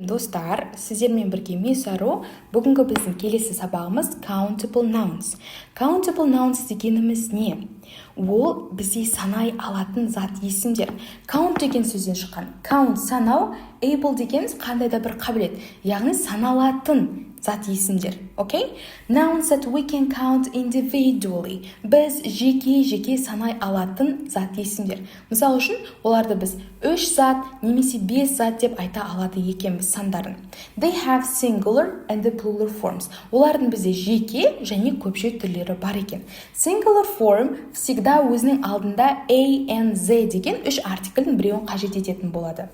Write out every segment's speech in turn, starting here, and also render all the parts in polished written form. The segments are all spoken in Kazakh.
Достар, сіздермен бірге Месару, бүгінгі біздің келесі сабағымыз countable nouns. Countable nouns дегеніміз не? Ол бізде санай алатын зат есімдер. Count деген сөзден шыққан. Count санау, able дегеніміз қандай да бір қабілет, яғни саналатын зат есімдер. Okay? Nouns that we can count individually. Біз жеке санай алатын зат есімдер. Мысалы үшін, оларды біз 3 зат немесе 5 зат деп айта алады екенбіз сандарын. They have singular and the plural forms. Олардың бізде жеке және көпше түрлері бар екен. Singular form всегда өзінің алдында a and z деген 3 артиклдің біреуін қажет ететін болады.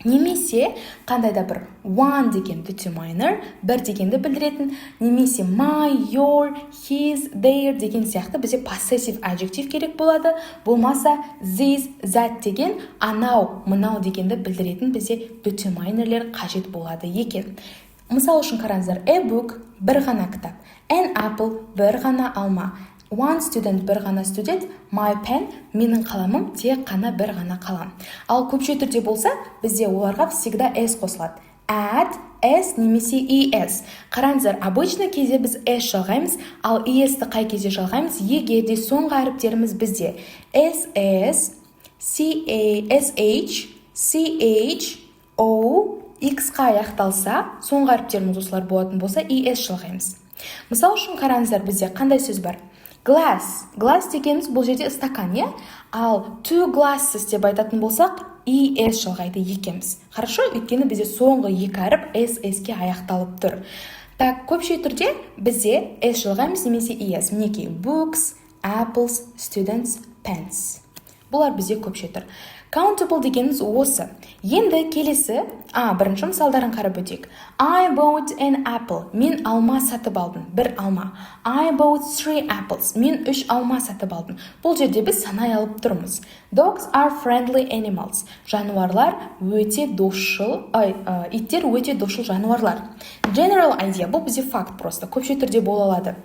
Немесе қандай да бір one деген determiner, бір дегенді білдіретін, немесе my, your, his, their деген сияқты бізде possessive adjective керек болады. Болмаса this, that деген анау, мынау дегенді білдіретін бізде determinerлер қажет болады екен. Мысал үшін қараңыздар, a book бір ғана кітап, an apple бір ғана алма, one student бір ғана студент, my pen менің қаламым тек қана бір ғана қалам. Ал көпше түрде болса, бізде оларға всегда s қосылады. At, s немесе es. Қараңыздар, обычно кезде біз s жалғаймыз, ал esті қай кезде жалғаймыз? Егерде соңғы әріптеріміз бізде ss, sh, ch, o, x-қа аяқталса, соңғы әріптеріміз осылар болатын болса, es жалғаймыз. Мысал үшін қараңыздар, бізде қандай сөз бар? Glass. Glass дегеніміз бұл жерде стакан, е? Ал two glasses деп айтатын болсақ, es жалғайды екенбіз. Хорошо, өйткені бізде соңғы екі әріп s-ке аяқталып тұр. Так, көпше түрде бізде s жалғаймыз немесе es. Мінекей, books, apples, students, pens. Бұлар бізде көпше тұр. Countable дегеніміз осы. Енді келесі, бірінші мысалдарын қарап өтейік. I bought an apple. Мен алма сатып алдым. Бір алма. I bought 3 apples. Мен 3 алма сатып алдым. Бұл жерде біз санай алып тұрмыз. Dogs are friendly animals. Жануарлар өте досшыл, иттер өте досшыл жануарлар. General idea, бұл бізде факт просто. Көпше түрде бола алады.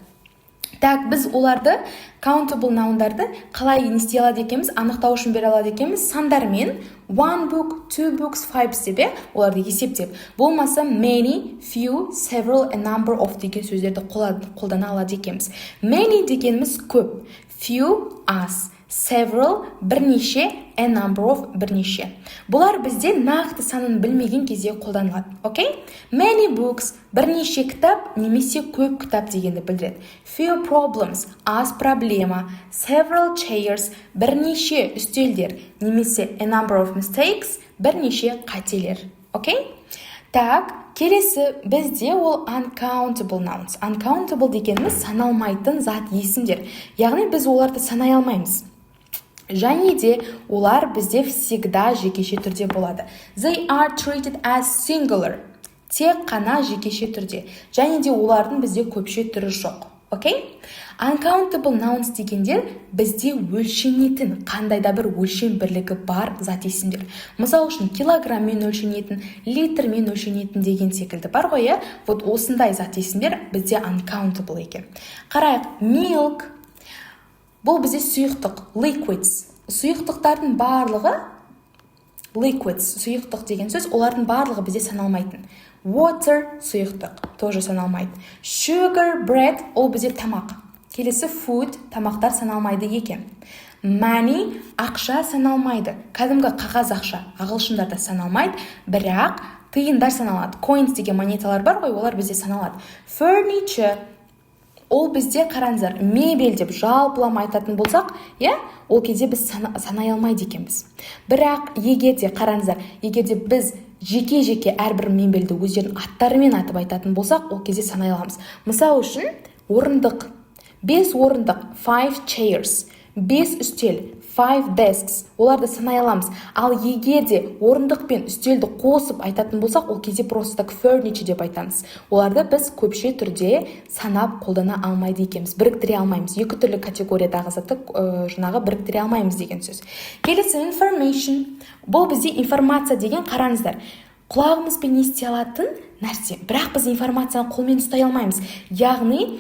Так, біз оларды, countable nouндарды қалай не істей алады екенбіз, анықтау үшін бере алады екенбіз сандармен one book, two books, five деп, оларды есептеп. Болмаса many, few, several, a number of деген сөздерді қолдана алады екенбіз. Many дегеніміз көп, few, аз, several, бірнеше, a number of, бірнеше. Бұлар бізде нақты санын білмеген кезде қолданылады. Okay? Many books, бірнеше кітап, немесе көп кітап дегенді білдіреді. Few problems, аз проблема. Several chairs, бірнеше үстелдер, немесе a number of mistakes, бірнеше қателер. Okay? Так, келесі бізде ол uncountable nouns. Uncountable дегеніміз саналмайтын зат есімдер. Яғни біз оларды санай алмаймыз. Және де олар бізде всегда жекеше түрде болады. They are treated as singular. Тек қана жекеше түрде. Және де олардың бізде көпше түрі жоқ. Okay? Uncountable nouns дегендер бізде өлшенетін, қандай да бір өлшем бірлігі бар зат есімдер. Мысал үшін килограммен өлшенетін, литрмен өлшенетін деген секілді бар ғой, е? Вот осындай зат есімдер бізде uncountable екен. Қарайық, milk. Бұл бізде сұйықтық, liquids. Сұйықтықтардың барлығы, liquids, сұйықтық деген сөз, олардың барлығы бізде саналмайтын. Water, сұйықтық, тоже саналмайды. Sugar, bread, ол бізде тамақ. Келесі food, тамақтар саналмайды екен. Money, ақша саналмайды. Кәдімгі қағаз ақша, ағылшындарда саналмайды, бірақ тиындар саналады. Coins деген монеталар бар ғой, олар бізде саналады. Furniture, ол бізде қараңыздар, мебель деп жалпылама айтатын болсақ, ол кезде біз санай алмайды екенбіз. Бірақ егерде қараңыздар, егерде біз жеке әрбір мебельді өздерінің аттарымен атып айтатын болсақ, ол кезде санай аламыз. Мысал үшін, орындық, 5 орындық, 5 chairs, 5 үстел, 5 desks, оларды санай аламыз. Ал егерде орындық пен үстелді қосып айтатын болсақ, ол кезде просто так furniture деп айтамыз. Оларды біз көпше түрде санап қолдана алмайды екенбіз, біріктіре алмаймыз. Екі түрлі категориядағы затты біріктіре алмаймыз деген сөз. Келесі information, бұл бізде информация деген қараңыздар. Құлағымызбен ести алатын нәрсе, бірақ біз информацияны қолмен ұстай алмаймыз. Яғни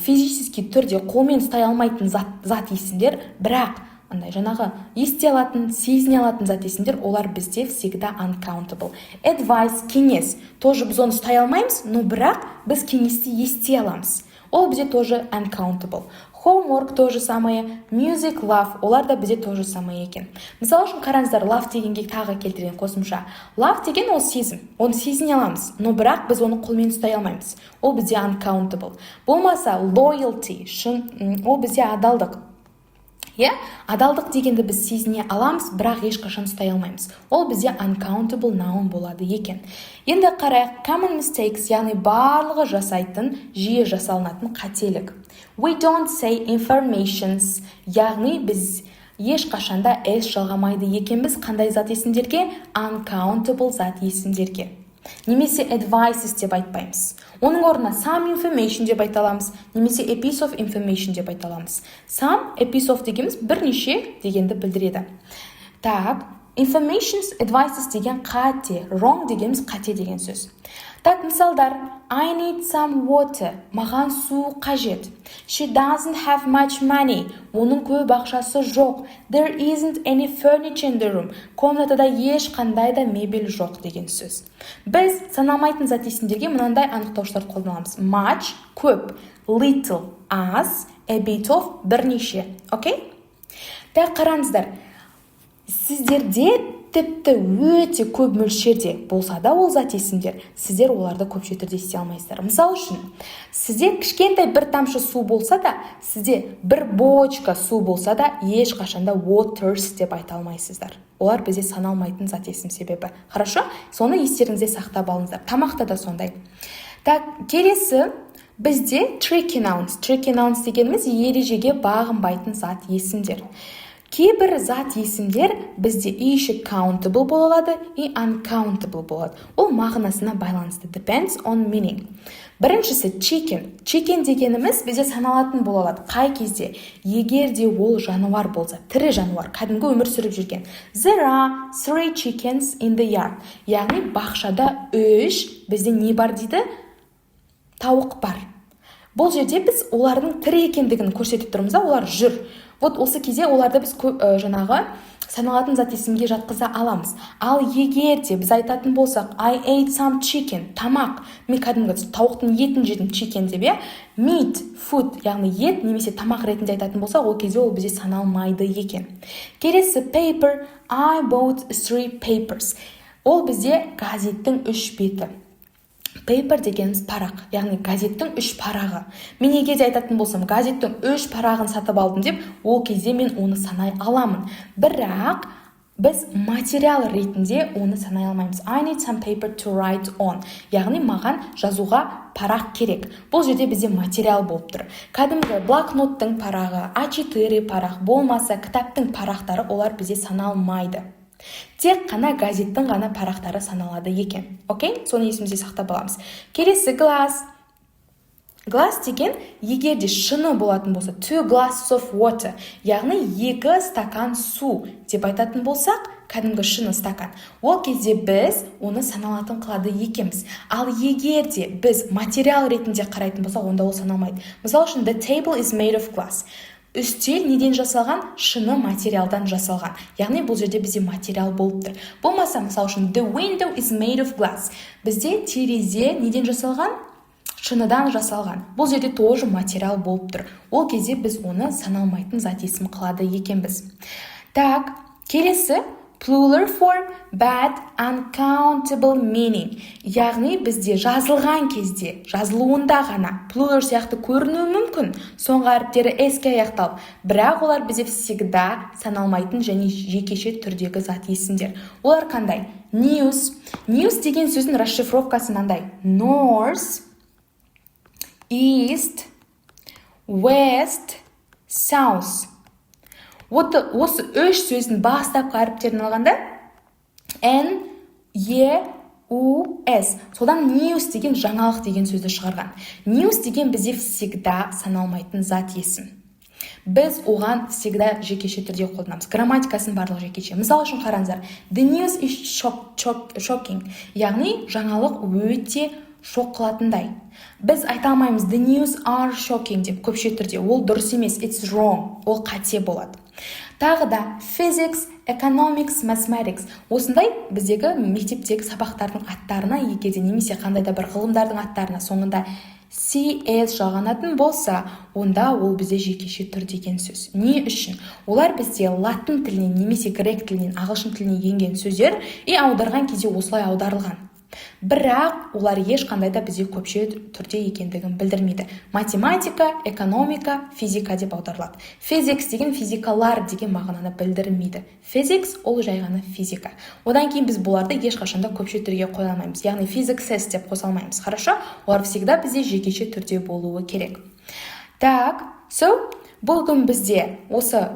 физически түрде қолмен ұстай алмайтын зат есімдер, бірақ андай жаңағы ести алатын, сезіне алатын зат есімдер, олар бізде всегда uncountable. Advice, кеңес, тоже біз оны ұстай алмаймыз, но бірақ біз кеңесті ести аламыз. Ол бізде тоже uncountable. Homework тоже самое, music, love, олар да бізде тоже самое екен. Мысалы үшін қараңыздар, love дегенге тағы келтірген қосымша. Love деген ол сезім, оны сезіне аламыз, но бірақ біз оны қолмен ұстай алмаймыз. Ол бізде uncountable. Болмаса loyalty, ол бізде адалдық. Адалдық дегенді біз сезіне аламыз, бірақ ешқашан ұстай алмаймыз. Ол бізде uncountable noun болады екен. Енді қарайық, common mistakes, яғни барлығы жасайтын, жиі жасалынатын қателік. We don't say informations, яғни біз ешқашанда s жалғамайды екенбіз қандай зат есімдерге? Uncountable зат есімдерге. Немесе advices деп айтпаймыз. Оның орнына some information деп айта аламыз, немесе a piece of information деп айта аламыз. Some, a piece of дегеніміз бірнеше дегенді білдіреді. Так, informations, advices деген қате, wrong дегеніміз қате деген сөз. Так, мысалдар, I need some water, маған су қажет. She doesn't have much money, оның көп ақшасы жоқ. There isn't any furniture in the room, комнатада ешқандай да мебель жоқ деген сөз. Біз саналмайтын зат есімдерге мынандай анықтауыштар қолданамыз. Much, көп, little, аз, a bit of, бірнеше. Окей? Так, қараңыздар, сіздерде тіпті өте көп мөлшерде болса да ол зат есімдер, сіздер оларды көпше түрде ести алмайсыздар. Мысалы үшін, сізде кішкентай бір тамшы су болса да, сізде бір бочка су болса да, ешқашанда waters деп айта алмайсыздар. Олар бізде саналмайтын зат есім себебі. Хорошо? Соны естеріңізде сақтап алыңыздар. Тамақта да сондай. Так, келесі бізде tricky nouns. Tricky nouns дегеніміз ережеге бағынбайтын зат есімдер. Кейбір зат есімдер бізде еще countable болады и uncountable болады. Ол мағынасына байланысты. Depends on meaning. Біріншісі chicken. Chicken дегеніміз бізде саналатын болады. Қай кезде? Егер де ол жануар болса, тірі жануар, кәдімгі өмір сүріп жүрген. There are 3 chickens in the yard. Яғни бақшада 3 бізде не бар дейді? Тауық бар. Бұл жерде біз олардың тірі екендігін көрсетіп тұрмыз, олар жүр. Вот осы кезде оларды біз жаңағы саналатын зат есімге жатқыза аламыз. Ал егер де біз айтатын болсақ, I ate some chicken, тамақ, мен кәдімгі тауықтың етін жедім, chicken деп, meat, food, яғни ет немесе тамақ ретінде айтатын болсақ, ол кезде ол бізде саналмайды екен. Келесі paper, I bought 3 papers. Ол бізде газеттің 3 беті. Paper дегеніміз парақ, яғни газеттің 3 парағы. Мен егер де айтатын болсам, газеттің 3 парағын сатып алдым деп, ол кезде мен оны санай аламын. Бірақ біз материал ретінде оны санай алмаймыз. I need some paper to write on. Яғни маған жазуға парақ керек. Бұл жерде бізде материал болып тұр. Кәдімгі блокноттың парағы, A4 парақ болмаса, кітаптың парақтары олар бізде саналмайды. Тек қана газеттің ғана парақтары саналады екен. Окей? Соны есімізде сақтап аламыз. Келесі glass. Glass деген егер де шыны болатын болса, 2 glasses of water, яғни 2 стакан су деп айтатын болсақ, кәдімгі шыны стакан. Ол кезде біз оны саналатын қылады екенбіз. Ал егер де біз материал ретінде қарайтын болсақ, онда ол саналмайды. Мысалы үшін, the table is made of glass. Үстел неден жасалған? Шыны материалдан жасалған. Яғни бұл жерде бізде материал болып тұр. Болмаса, мысалы үшін, the window is made of glass. Бізде терезе неден жасалған? Шыныдан жасалған. Бұл жерде тоже материал болып тұр. Ол кезде біз оны саналмайтын зат есім қылады екенбіз. Так, келесі plural form, bad, uncountable meaning. Яғни бізде жазылған кезде, жазылуында ғана plural сияқты көрінуі мүмкін. Соңғы әріптері s-ке аяқталып, бірақ олар бізде всегда саналмайтын және жекеше түрдегі зат есімдер. Олар қандай? News. News деген сөздің расшифровкасы мынандай. North, east, west, south. Осы 3 сөздің бастапқы әріптерін алғанда N, E, U, S. Содан news деген жаңалық деген сөзді шығарған. News деген бізде всегда саналмайтын зат есім. Біз оған всегда жекеше түрде қолданамыз. Грамматикасын барлық жекеше. Мысалы үшін қараңыздар. The news is shocking. Яғни жаңалық өте шок қылатындай. Біз айта алмаймыз the news are shocking деп көпше түрде. Ол дұрыс емес, it's wrong. Ол қате болады. Тағы да physics, economics, mathematics. Осындай біздегі мектептегі сабақтардың аттарына егерде немесе қандай да бір ғылымдардың аттарына соңында CS жалғанатын болса, онда ол бізде жекеше түр деген сөз. Не үшін? Олар бізде латын тілінен немесе грек тілінен ағылшын тіліне енген сөздер аударған кезде осылай аударылған. Бірақ олар ешқандай да бізде көпше түрде екендігін білдірмейді. Математика, экономика, физика деп аударылады. Physics деген физикалар деген мағынаны білдірмейді. Physics ол жай ғана физика. Одан кейін біз бұларды ешқашанда көпше түрге қоя алмаймыз. Яғни physicses деп қоса алмаймыз. Хорошо? Олар всегда бізде жекеше түрде болуы керек. Так, бүгін бізде осы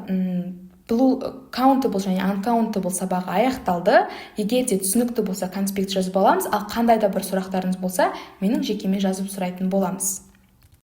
countable және uncountable сабағы аяқталды. Егер де түсінікті болса, конспект жазып аламыз, ал қандай да бір сұрақтарыңыз болса, менің жекеме жазып сұрайтын боламыз.